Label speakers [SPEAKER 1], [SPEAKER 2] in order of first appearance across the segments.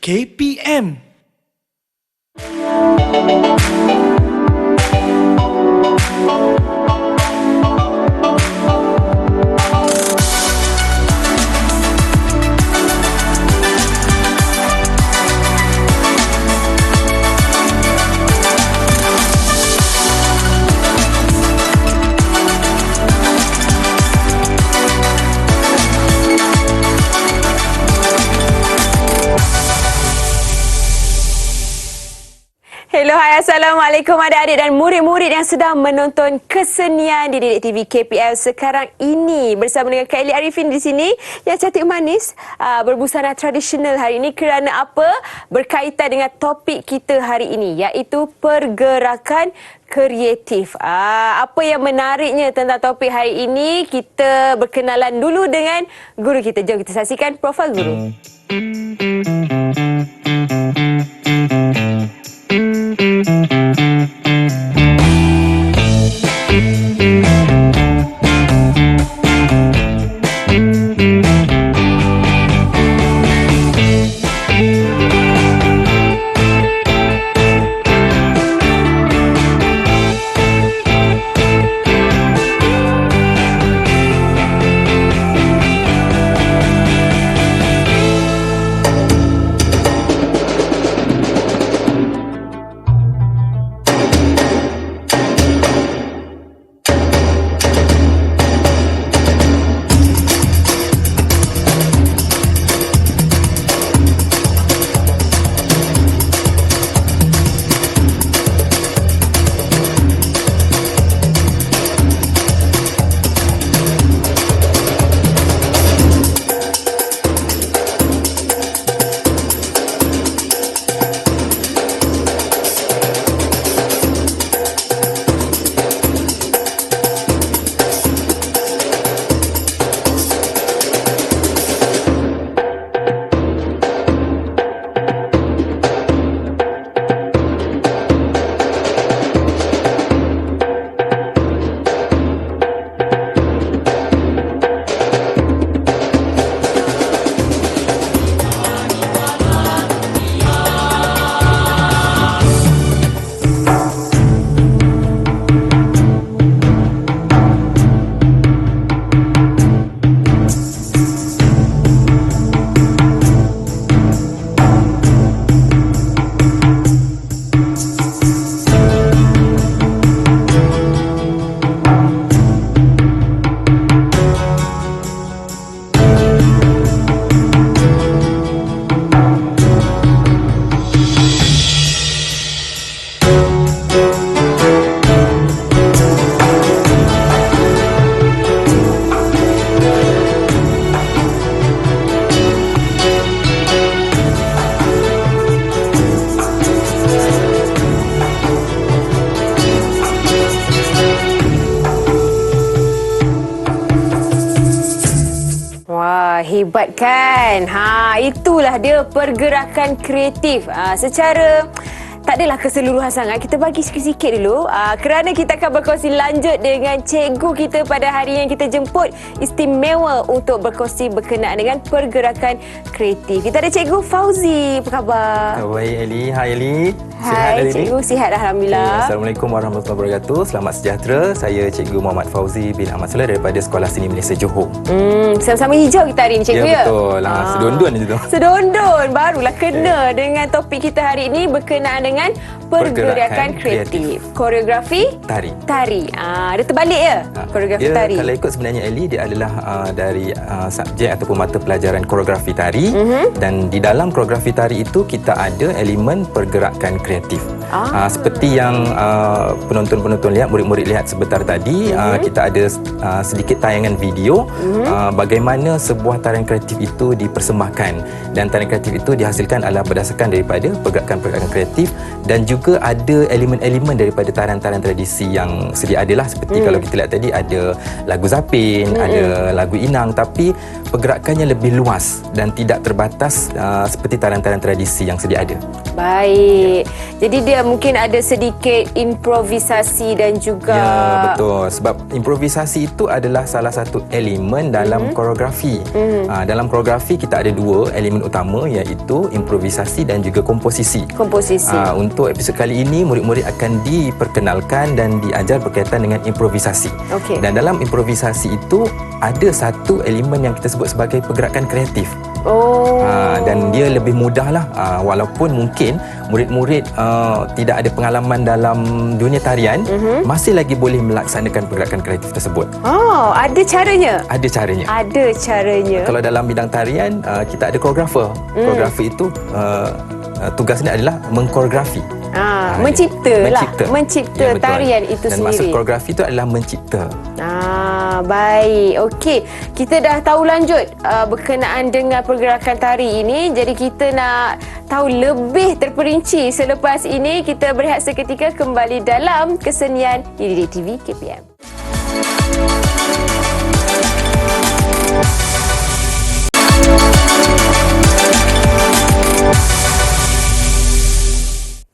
[SPEAKER 1] KPM.
[SPEAKER 2] Hello, hai, Assalamualaikum adik-adik dan murid-murid yang sedang menonton kesenian di Didik TV KPM sekarang ini bersama dengan Kak Elly Arifin di sini yang cantik manis berbusana tradisional hari ini kerana apa? Berkaitan dengan topik kita hari ini iaitu pergerakan kreatif. Apa yang menariknya tentang topik hari ini? Kita berkenalan dulu dengan guru kita. Jom kita saksikan profil guru. Hebat kan? Itulah dia pergerakan kreatif. Secara tak adalah keseluruhan sangat, kita bagi sikit-sikit dulu kerana kita akan berkongsi lanjut dengan cikgu kita pada hari yang kita jemput istimewa untuk berkongsi berkenaan dengan pergerakan kreatif. Kita ada Cikgu Fauzi. Apa khabar?
[SPEAKER 3] Baik, Elly. Hai, Elly.
[SPEAKER 2] Hai, Cikgu. Sihat, Alhamdulillah.
[SPEAKER 3] Assalamualaikum warahmatullahi wabarakatuh. Selamat sejahtera. Saya Cikgu Muhammad Fauzi bin Ahmad Solah daripada Sekolah Seni Malaysia Johor.
[SPEAKER 2] Sama-sama hijau kita hari ini, Cikgu, ya?
[SPEAKER 3] Betul. Sedondon je tu.
[SPEAKER 2] Sedondon. Barulah kena dengan topik kita hari ini berkenaan dengan pergerakan kreatif. Koreografi tari. Dia terbalik ya? Koreografi tari.
[SPEAKER 3] Kalau ikut sebenarnya, Elly, dia adalah dari subjek ataupun mata pelajaran koreografi tari. Dan di dalam koreografi tari itu kita ada elemen pergerakan kreatif. Seperti yang penonton-penonton lihat, murid-murid lihat sebentar tadi, kita ada sedikit tayangan video bagaimana sebuah tarian kreatif itu dipersembahkan. Dan tarian kreatif itu dihasilkan adalah berdasarkan daripada pergerakan-pergerakan kreatif dan juga ada elemen-elemen daripada tarian-tarian tradisi yang sedia ada lah. Seperti kalau kita lihat tadi ada lagu zapin, ada lagu inang, tapi pergerakannya lebih luas dan tidak terbatas seperti tarian-tarian tradisi yang sedia ada.
[SPEAKER 2] Baik. Jadi dia mungkin ada sedikit improvisasi dan juga...
[SPEAKER 3] Ya, betul. Sebab improvisasi itu adalah salah satu elemen dalam koreografi. Dalam koreografi kita ada dua elemen utama, iaitu improvisasi dan juga komposisi. Untuk episod kali ini, murid-murid akan diperkenalkan dan diajar berkaitan dengan improvisasi. Dan dalam improvisasi itu ada satu elemen yang kita sebut sebagai pergerakan kreatif. Dan dia lebih mudah lah, walaupun mungkin murid-murid tidak ada pengalaman dalam dunia tarian, masih lagi boleh melaksanakan pergerakan kreatif tersebut.
[SPEAKER 2] Ada caranya?
[SPEAKER 3] Ada caranya.
[SPEAKER 2] Ada caranya.
[SPEAKER 3] Kalau dalam bidang tarian, kita ada koreografer. Koreografer itu tugasnya adalah mengkoreografi. Mencipta tarian itu
[SPEAKER 2] dan
[SPEAKER 3] sendiri. Dan maksud koreografi itu adalah mencipta.
[SPEAKER 2] Baik. Okey. Kita dah tahu lanjut berkenaan dengan pergerakan tari ini. Jadi kita nak tahu lebih terperinci selepas ini. Kita berehat seketika, kembali dalam kesenian di Didik TV KPM.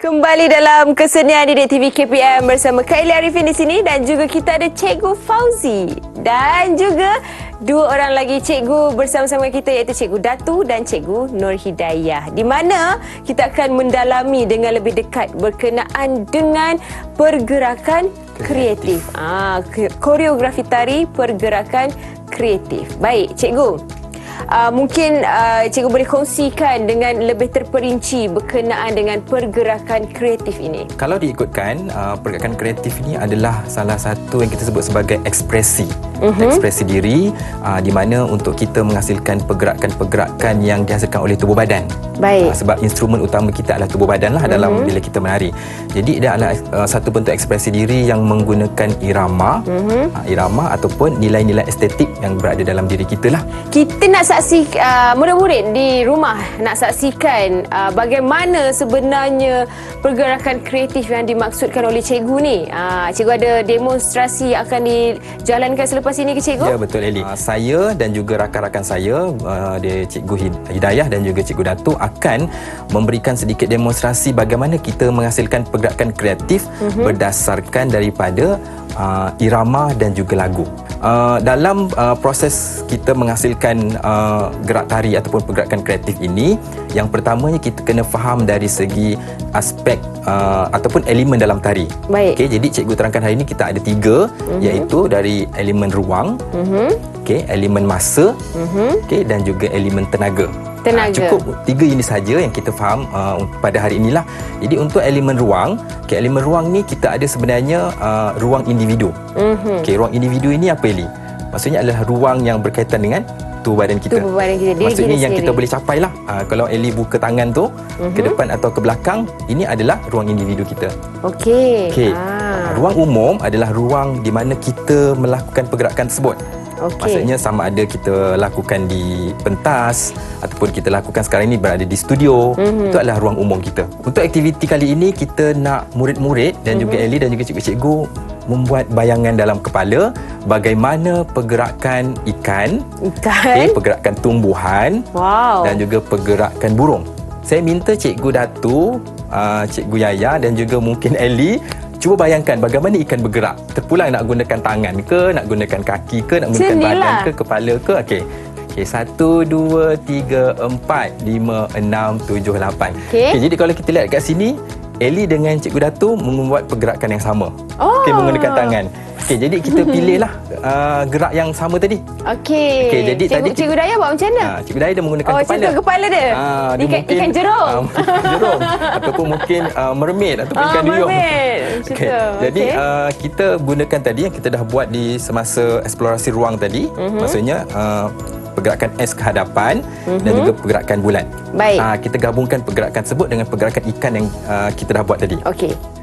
[SPEAKER 2] Kembali dalam kesenian Didik TV KPM bersama Kak Eli Arifin di sini, dan juga kita ada Cikgu Fauzi dan juga dua orang lagi cikgu bersama-sama kita, iaitu Cikgu Datu dan Cikgu Nur Hidayah, di mana kita akan mendalami dengan lebih dekat berkenaan dengan pergerakan kreatif. Koreografi tari pergerakan kreatif. Baik, Cikgu. Mungkin cikgu boleh kongsikan dengan lebih terperinci berkenaan dengan pergerakan kreatif ini.
[SPEAKER 3] Kalau diikutkan, pergerakan kreatif ini adalah salah satu yang kita sebut sebagai ekspresi. Ekspresi diri, di mana untuk kita menghasilkan pergerakan-pergerakan yang dihasilkan oleh tubuh badan.
[SPEAKER 2] Baik.
[SPEAKER 3] Sebab instrumen utama kita adalah tubuh badan lah dalam bila kita menari. Jadi dia adalah satu bentuk ekspresi diri yang menggunakan irama, irama ataupun nilai-nilai estetik yang berada dalam diri kita lah.
[SPEAKER 2] Kita nak murid-murid di rumah nak saksikan bagaimana sebenarnya pergerakan kreatif yang dimaksudkan oleh cikgu ni. Cikgu ada demonstrasi yang akan dijalankan selepas ini ke cikgu?
[SPEAKER 3] Ya, betul Eli. Saya dan juga rakan-rakan saya, dia Cikgu Hidayah dan juga Cikgu Datuk, akan memberikan sedikit demonstrasi bagaimana kita menghasilkan pergerakan kreatif berdasarkan daripada irama dan juga lagu. Dalam proses kita menghasilkan gerak tari ataupun pergerakan kreatif ini, yang pertamanya kita kena faham dari segi aspek ataupun elemen dalam tari.
[SPEAKER 2] Baik.
[SPEAKER 3] Jadi cikgu terangkan hari ini kita ada tiga, iaitu dari elemen ruang, elemen masa, dan juga elemen tenaga. Cukup tiga ini saja yang kita faham pada hari inilah. Jadi untuk elemen ruang, elemen ruang ni kita ada sebenarnya ruang individu. Ruang individu ini apa Eli? Maksudnya adalah ruang yang berkaitan dengan tubuh badan kita. Maksudnya yang kita boleh capai lah. Kalau Eli buka tangan tu ke depan atau ke belakang, ini adalah ruang individu kita. Ruang umum adalah ruang di mana kita melakukan pergerakan tersebut. Maksudnya sama ada kita lakukan di pentas ataupun kita lakukan sekarang ini berada di studio. Itu adalah ruang umum kita. Untuk aktiviti kali ini, kita nak murid-murid dan juga Eli dan juga cikgu-cikgu membuat bayangan dalam kepala bagaimana pergerakan ikan, pergerakan tumbuhan, dan juga pergerakan burung. Saya minta Cikgu Datu, Cikgu Yaya dan juga mungkin Eli cuba bayangkan bagaimana ikan bergerak. Terpulang nak gunakan tangan ke, nak gunakan kaki ke, nak gunakan badan ke, kepala ke. Okey. 1, 2, 3, 4, 5, 6, 7, 8. Jadi kalau kita lihat kat sini, Eli dengan Cikgu Datu membuat pergerakan yang sama. Menggunakan tangan. Jadi kita pilihlah gerak yang sama tadi. Jadi
[SPEAKER 2] Cikgu Daya buat macam mana?
[SPEAKER 3] Cikgu Daya dia menggunakan kepala.
[SPEAKER 2] Cikgu kepala dia? Ikan jerung? Jerung. Ataupun mungkin mermaid ataupun ikan duyung. Jadi kita gunakan tadi yang kita dah buat di semasa eksplorasi ruang tadi. Maksudnya pergerakan S ke hadapan dan juga pergerakan bulan. Kita gabungkan pergerakan tersebut dengan pergerakan ikan yang kita dah buat tadi.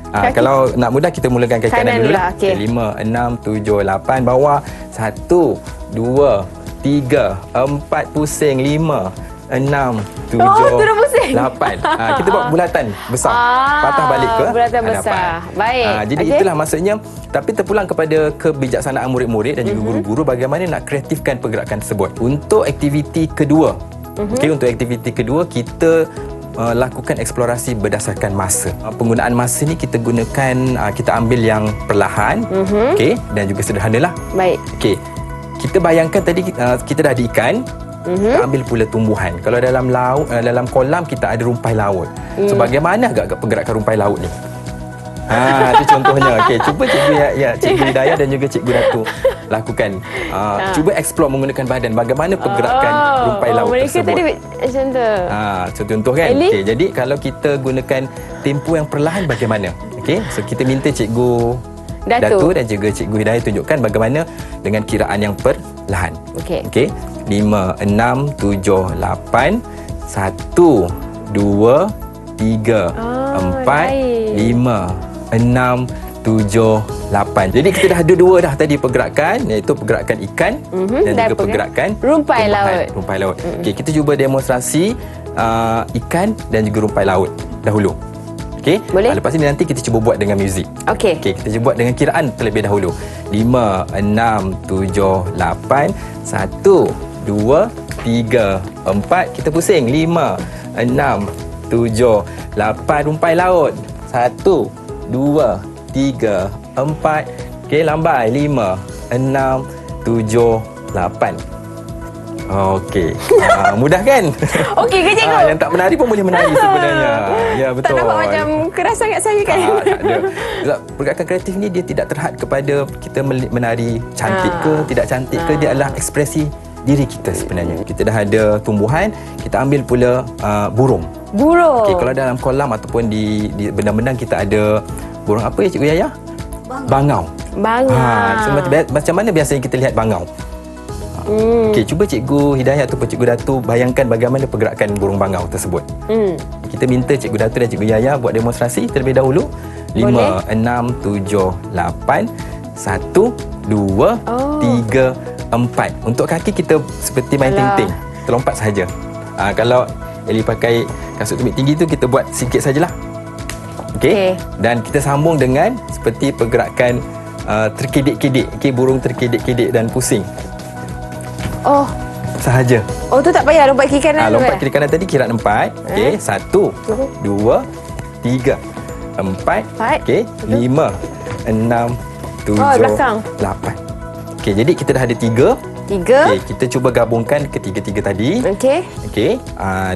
[SPEAKER 2] Kalau nak mudah, kita mulakan kaki kanan dulu lah. 5, 6, 7, 8 bawah. 1, 2, 3, 4 pusing, 5, 6, 7, 8. Kita buat bulatan besar. Patah balik ke bulatan
[SPEAKER 3] hadapan.
[SPEAKER 2] Besar. Baik.
[SPEAKER 3] Jadi itulah maksudnya. Tapi terpulang kepada kebijaksanaan murid-murid dan juga guru-guru bagaimana nak kreatifkan pergerakan tersebut. Untuk aktiviti kedua, untuk aktiviti kedua kita lakukan eksplorasi berdasarkan masa. Penggunaan masa ni kita gunakan, kita ambil yang perlahan, okey, dan juga sederhanalah.
[SPEAKER 2] Baik.
[SPEAKER 3] Okey. Kita bayangkan tadi kita dah ada ikan, kita ambil pula tumbuhan. Kalau dalam laut, dalam kolam kita ada rumpai laut. So bagaimana agak pergerakan rumpai laut ni? Itu contohnya. Okey, cuba Cikgu Hidayah dan juga Cikgu Datu lakukan. Cuba explore menggunakan badan bagaimana pergerakan rumpai laut
[SPEAKER 2] mereka
[SPEAKER 3] tersebut.
[SPEAKER 2] Tadi macam tu.
[SPEAKER 3] Contoh kan. Okey, jadi kalau kita gunakan tempo yang perlahan bagaimana? Okey, so kita minta Cikgu Datu dan juga Cikgu Hidayah tunjukkan bagaimana dengan kiraan yang perlahan.
[SPEAKER 2] Okey.
[SPEAKER 3] Okey. 5, 6, 7, 8, 1, 2, 3, 4, 5, 6, 7, 8. Jadi kita dah ada dua dah tadi pergerakan, iaitu pergerakan ikan dan juga pergerakan
[SPEAKER 2] rumpai laut.
[SPEAKER 3] Rumpai laut. Okey, kita cuba demonstrasi ikan dan juga rumpai laut dahulu. Okey.
[SPEAKER 2] Boleh.
[SPEAKER 3] Lepas ni nanti kita cuba buat dengan muzik.
[SPEAKER 2] Okey.
[SPEAKER 3] Okey, kita cuba buat dengan kiraan terlebih dahulu. 5, 6, 7, 8, 1, 2, 3, 4. Kita pusing. 5, 6, 7, 8 rumpai laut. 1, 2, 3, 4. Okey, lambai. 5, 6, 7, 8. Okey. Mudah kan?
[SPEAKER 2] Okey ke cikgu?
[SPEAKER 3] Yang tak menari pun boleh menari sebenarnya. Ya, betul.
[SPEAKER 2] Tak nampak macam keras sangat saya kan?
[SPEAKER 3] Tak ada. Sebab pergerakan kreatif ni dia tidak terhad kepada kita menari cantik ke, tidak cantik ke. Dia adalah ekspresi diri kita sebenarnya. Kita dah ada tumbuhan, kita ambil pula burung.
[SPEAKER 2] Burung.
[SPEAKER 3] Okey, kalau dalam kolam ataupun di bendang-bendang kita ada burung apa ya Cikgu Yaya? Bangau.
[SPEAKER 2] Bangau.
[SPEAKER 3] Macam mana biasanya kita lihat bangau? Okey, cuba Cikgu Hidayah ataupun Cikgu Datu bayangkan bagaimana pergerakan burung bangau tersebut. Kita minta Cikgu Datu dan Cikgu Yaya buat demonstrasi terlebih dahulu. 5, 6, 7, 8, 1, 2, 3, 4. Untuk kaki kita seperti main ting-ting, terlompat saja. Kalau Eli pakai kasut tumit tinggi tu, kita buat sikit sajalah. Okey. Dan kita sambung dengan seperti pergerakan terkedik-kedik. Okey, burung terkedik-kedik dan pusing. Sahaja.
[SPEAKER 2] Tu tak payah lompat kiri kanan.
[SPEAKER 3] Lompat kiri kanan tadi kiraan 4. Okey, 1, 2, 3, 4. Okey, 5, 6, 7, 8. Okey, jadi kita dah ada 3. Okey, kita cuba gabungkan ketiga-tiga tadi. Okey.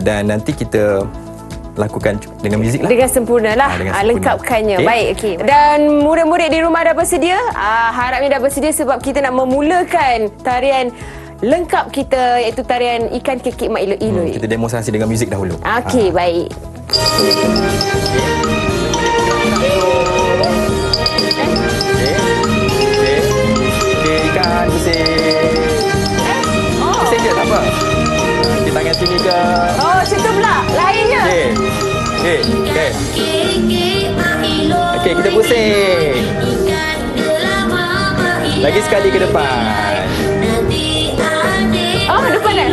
[SPEAKER 3] Dan nanti kita lakukan dengan muzik lah.
[SPEAKER 2] Dengan sempurna lah. Lengkapkannya. Okay. Baik, okey. Dan murid-murid di rumah dah bersedia? Harapnya dah bersedia sebab kita nak memulakan tarian lengkap kita, iaitu tarian ikan kekik mak iloi-iloi.
[SPEAKER 3] Kita demonstrasi dengan muzik dahulu.
[SPEAKER 2] Okey, baik.
[SPEAKER 3] Ikan pusing. Pusing je, tak apa. Di tangan sini ke.
[SPEAKER 2] Macam tu pula. Lainnya.
[SPEAKER 3] Okey, kita pusing. Lagi sekali ke depan.
[SPEAKER 2] Depan dah.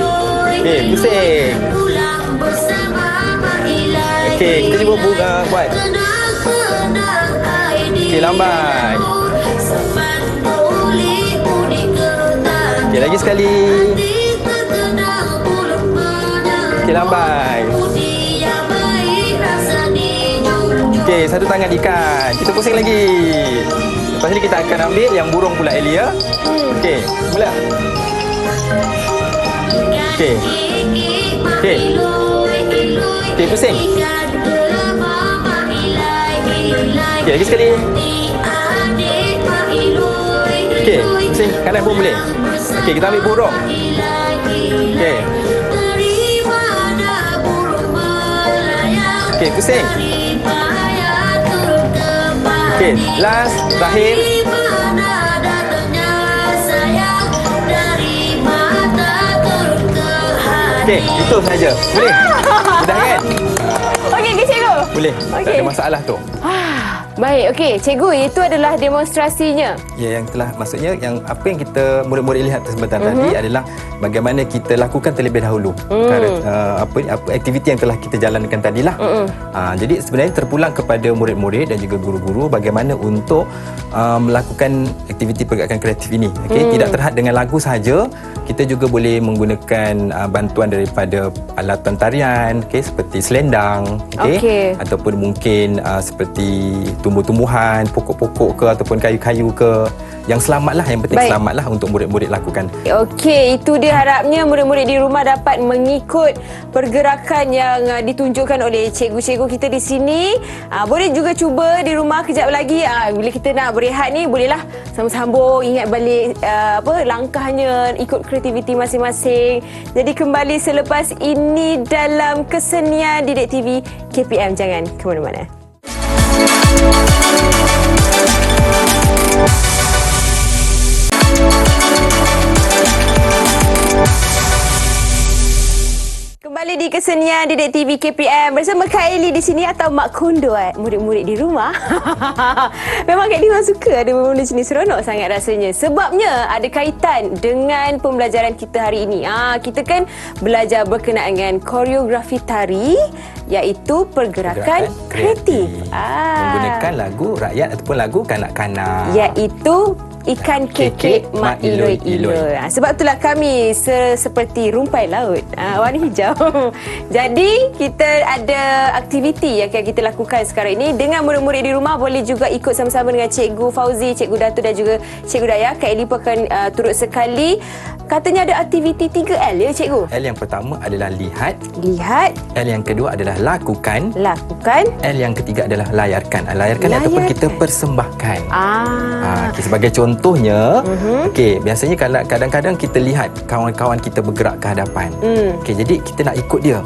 [SPEAKER 3] Okey, pusing. Okey, kita cuba buat. Okey, lambai. Okey, lagi sekali. Okey, lambai. Okey, satu tangan ikan. Kita pusing lagi. Lepas ni kita akan ambil yang burung pula, Elia. Okey, mula. Okey. Okey, pusing. Okey, lagi sekali. Okey, pusing kanan pun boleh. Okey, kita ambil burung. Okey. Okey, pusing. Okey, last, terakhir. Okey, itu saja. Boleh? Mudah kan?
[SPEAKER 2] Okey, cikgu.
[SPEAKER 3] Boleh. Tak ada masalah tu.
[SPEAKER 2] Baik, okey. Cikgu, itu adalah demonstrasinya.
[SPEAKER 3] Ya, yang telah, maksudnya yang apa yang kita murid-murid lihat sebentar tadi adalah bagaimana kita lakukan terlebih dahulu apa aktiviti yang telah kita jalankan tadilah. Jadi sebenarnya terpulang kepada murid-murid dan juga guru-guru bagaimana untuk melakukan aktiviti pergerakan kreatif ini. Okey, tidak terhad dengan lagu sahaja. kita juga boleh menggunakan bantuan daripada alatan tarian, seperti selendang, ataupun mungkin seperti tumbuh-tumbuhan, pokok-pokok ke ataupun kayu-kayu ke. Yang selamatlah, yang penting selamatlah untuk murid-murid lakukan.
[SPEAKER 2] Okey, itu dia harapnya murid-murid di rumah dapat mengikut pergerakan yang ditunjukkan oleh cikgu-cikgu kita di sini. Boleh juga cuba di rumah kejap lagi. Bila kita nak berehat ni, bolehlah sambung-sambung ingat balik langkahnya, ikut kreativiti masing-masing. Jadi kembali selepas ini dalam Kesenian Didik TV KPM. Jangan ke mana-mana. Kembali di Kesenian Didik TV KPM bersama Kak Eli di sini, atau Mak Kondo murid-murid di rumah. Memang Kak Eli memang suka ada benda macam ni, seronok sangat rasanya. Sebabnya ada kaitan dengan pembelajaran kita hari ini. Kita kan belajar berkenaan dengan koreografi tari, iaitu pergerakan kreatif.
[SPEAKER 3] Menggunakan lagu rakyat ataupun lagu kanak-kanak.
[SPEAKER 2] Iaitu Ikan Kekek Mak Iloi-Iloi. Sebab itulah kami seperti rumpai laut, warna hijau. Jadi kita ada aktiviti yang akan kita lakukan sekarang ini dengan murid-murid di rumah. Boleh juga ikut sama-sama dengan Cikgu Fauzi, Cikgu Datu dan juga Cikgu Dayah. Kak Eli pun akan turut sekali. Katanya ada aktiviti 3L ya Cikgu?
[SPEAKER 3] L yang pertama adalah lihat.
[SPEAKER 2] Lihat.
[SPEAKER 3] L yang kedua adalah lakukan.
[SPEAKER 2] Lakukan.
[SPEAKER 3] L yang ketiga adalah layarkan. Layarkan ataupun kita persembahkan. Sebagai contohnya, biasanya kadang-kadang kita lihat kawan-kawan kita bergerak ke hadapan. Jadi kita nak ikut dia.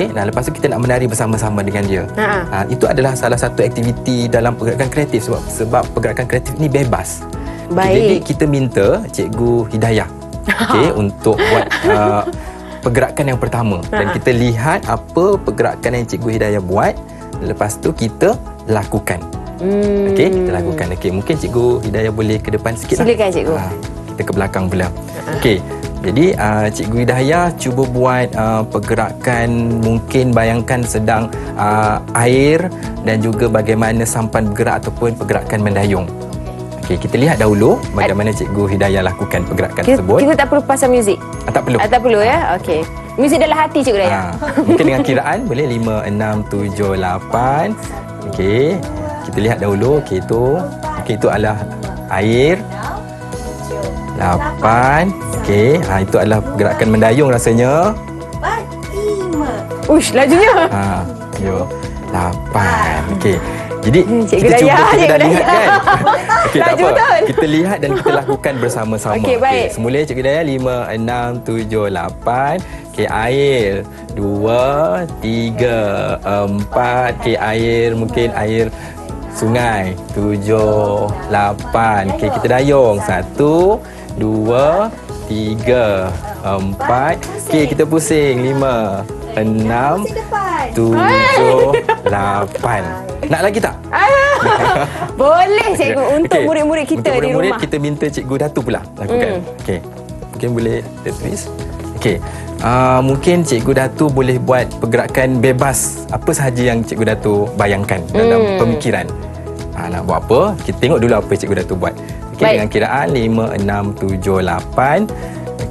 [SPEAKER 3] Lepas tu kita nak menari bersama-sama dengan dia. Itu adalah salah satu aktiviti dalam pergerakan kreatif, sebab pergerakan kreatif ni bebas. Jadi kita minta Cikgu Hidayah untuk buat pergerakan yang pertama, dan kita lihat apa pergerakan yang Cikgu Hidayah buat. Lepas tu kita lakukan. Kita lakukan. Mungkin Cikgu Hidayah boleh ke depan sikit.
[SPEAKER 2] Silakan Cikgu.
[SPEAKER 3] Kita ke belakang pula. Jadi Cikgu Hidayah cuba buat pergerakan, mungkin bayangkan sedang air dan juga bagaimana sampan bergerak ataupun pergerakan mendayung. Kita lihat dahulu bagaimana Cikgu Hidayah lakukan pergerakan tersebut.
[SPEAKER 2] Kita tak perlu pasang muzik?
[SPEAKER 3] Tak perlu.
[SPEAKER 2] Tak perlu ya? Okey. Muzik dalam hati Cikgu Hidayah.
[SPEAKER 3] Mungkin dengan kiraan boleh 5, 6, 7, 8. Kita lihat dahulu. Itu adalah air. 8. Itu adalah pergerakan mendayung rasanya.
[SPEAKER 2] 5. Ush, lajunya.
[SPEAKER 3] 8. Jadi
[SPEAKER 2] Cikgu
[SPEAKER 3] kita
[SPEAKER 2] Dayah,
[SPEAKER 3] kita dah lihat kan. Tak
[SPEAKER 2] Laju
[SPEAKER 3] apa.
[SPEAKER 2] betul.
[SPEAKER 3] Kita lihat dan kita lakukan bersama-sama.
[SPEAKER 2] Baik.
[SPEAKER 3] Semula Cikgu Dayah 5, 6, 7, 8. Air 2, 3, 4. Air, mungkin air sungai 7, 8. Kita dayung 1, 2, 3, 4. Kita pusing 5, 6, 7, 8. Nak lagi tak?
[SPEAKER 2] Boleh Cikgu, untuk murid-murid kita
[SPEAKER 3] untuk
[SPEAKER 2] di
[SPEAKER 3] murid-murid
[SPEAKER 2] rumah.
[SPEAKER 3] kita minta Cikgu Datu pula lakukan. Mungkin boleh tulis. Mungkin Cikgu Datu boleh buat pergerakan bebas apa sahaja yang Cikgu Datu bayangkan dalam pemikiran. Nak buat apa? Kita tengok dulu apa Cikgu Datu buat. Dengan kiraan 5, 6, 7, 8.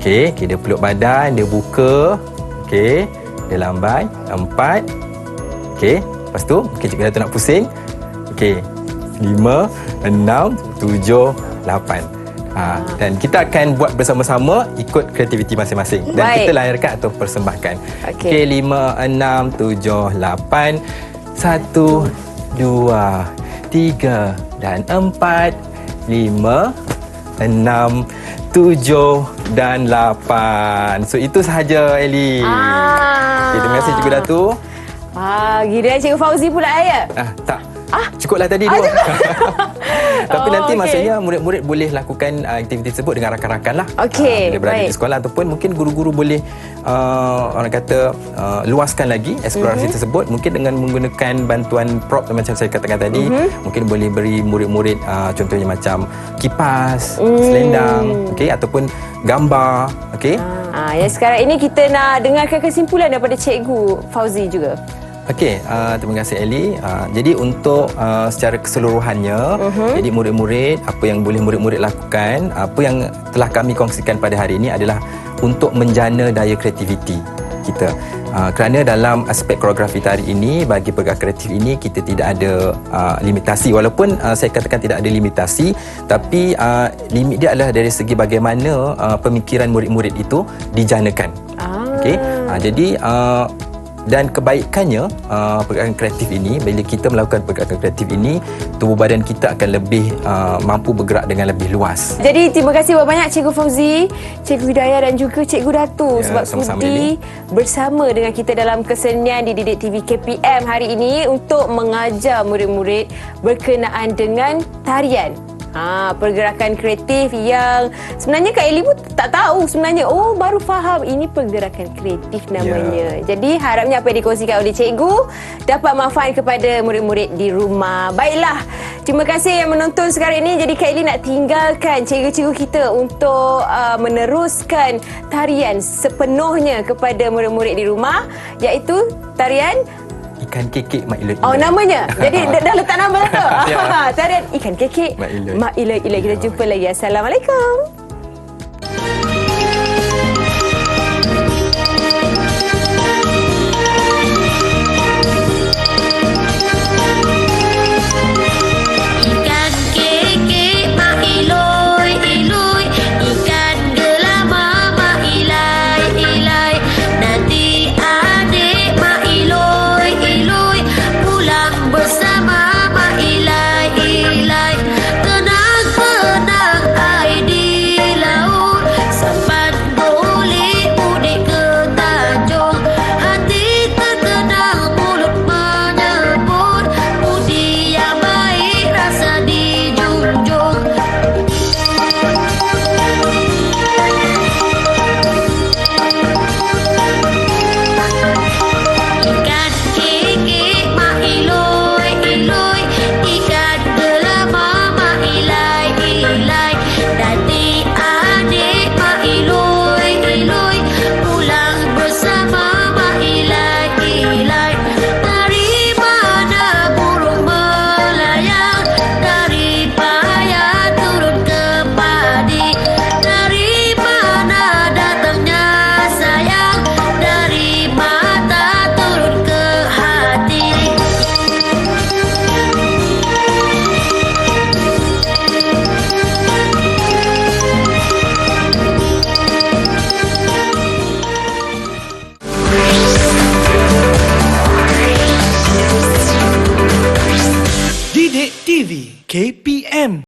[SPEAKER 3] Dia peluk badan, dia buka. Dia lambai. 4. Lepas tu Cikgu Datu nak pusing. 5, 6, 7, 8. Dan kita akan buat bersama-sama ikut kreativiti masing-masing. Dan kita layarkan atau persembahkan. 5, 6, 7, 8. 1, 2, 3 dan 4. 5, 6, 7 dan 8. So itu sahaja Eli. Terima kasih Cikgu Datu.
[SPEAKER 2] Gila Cikgu Fauzi pula ya?
[SPEAKER 3] Tak. Cukuplah tadi dua. Tapi nanti maksudnya murid-murid boleh lakukan aktiviti tersebut dengan rakan-rakan lah. Boleh berada di sekolah, ataupun mungkin guru-guru boleh orang kata luaskan lagi eksplorasi tersebut. Mungkin dengan menggunakan bantuan prop macam saya katakan tadi. Mungkin boleh beri murid-murid contohnya macam kipas, selendang, ataupun gambar.
[SPEAKER 2] Yang sekarang ini kita nak dengarkan kesimpulan daripada Cikgu Fauzi juga.
[SPEAKER 3] Okey, terima kasih Ellie. Jadi untuk secara keseluruhannya, jadi murid-murid, apa yang boleh murid-murid lakukan, apa yang telah kami kongsikan pada hari ini adalah untuk menjana daya kreativiti kita. Kerana dalam aspek koreografi tari ini, bagi pergerakan kreatif ini, kita tidak ada limitasi. Walaupun saya katakan tidak ada limitasi, tapi limit dia adalah dari segi bagaimana pemikiran murid-murid itu dijanakan. Okey, jadi dan kebaikannya pergerakan kreatif ini, bila kita melakukan pergerakan kreatif ini, tubuh badan kita akan lebih mampu bergerak dengan lebih luas.
[SPEAKER 2] Jadi terima kasih banyak Cikgu Fauzi, Cikgu Hidayah dan juga Cikgu Datu sebab sudi bersama dengan kita dalam kesenian di Didik TV KPM hari ini untuk mengajar murid-murid berkenaan dengan tarian. Pergerakan kreatif yang sebenarnya Kak Ellie pun tak tahu sebenarnya. Oh, baru faham ini pergerakan kreatif namanya. Jadi harapnya apa yang dikongsikan oleh cikgu dapat manfaat kepada murid-murid di rumah. Baiklah, terima kasih yang menonton sekarang ini. Jadi Kak Ellie nak tinggalkan cikgu-cikgu kita untuk meneruskan tarian sepenuhnya kepada murid-murid di rumah, iaitu tarian
[SPEAKER 3] Ikan kekek Mak Iloi.
[SPEAKER 2] Oh, namanya. Jadi dah letak nama tu.
[SPEAKER 3] Ya.
[SPEAKER 2] Tarian ikan kekek Mak Iloi. Kita jumpa lagi. Assalamualaikum.
[SPEAKER 1] Didik TV KPM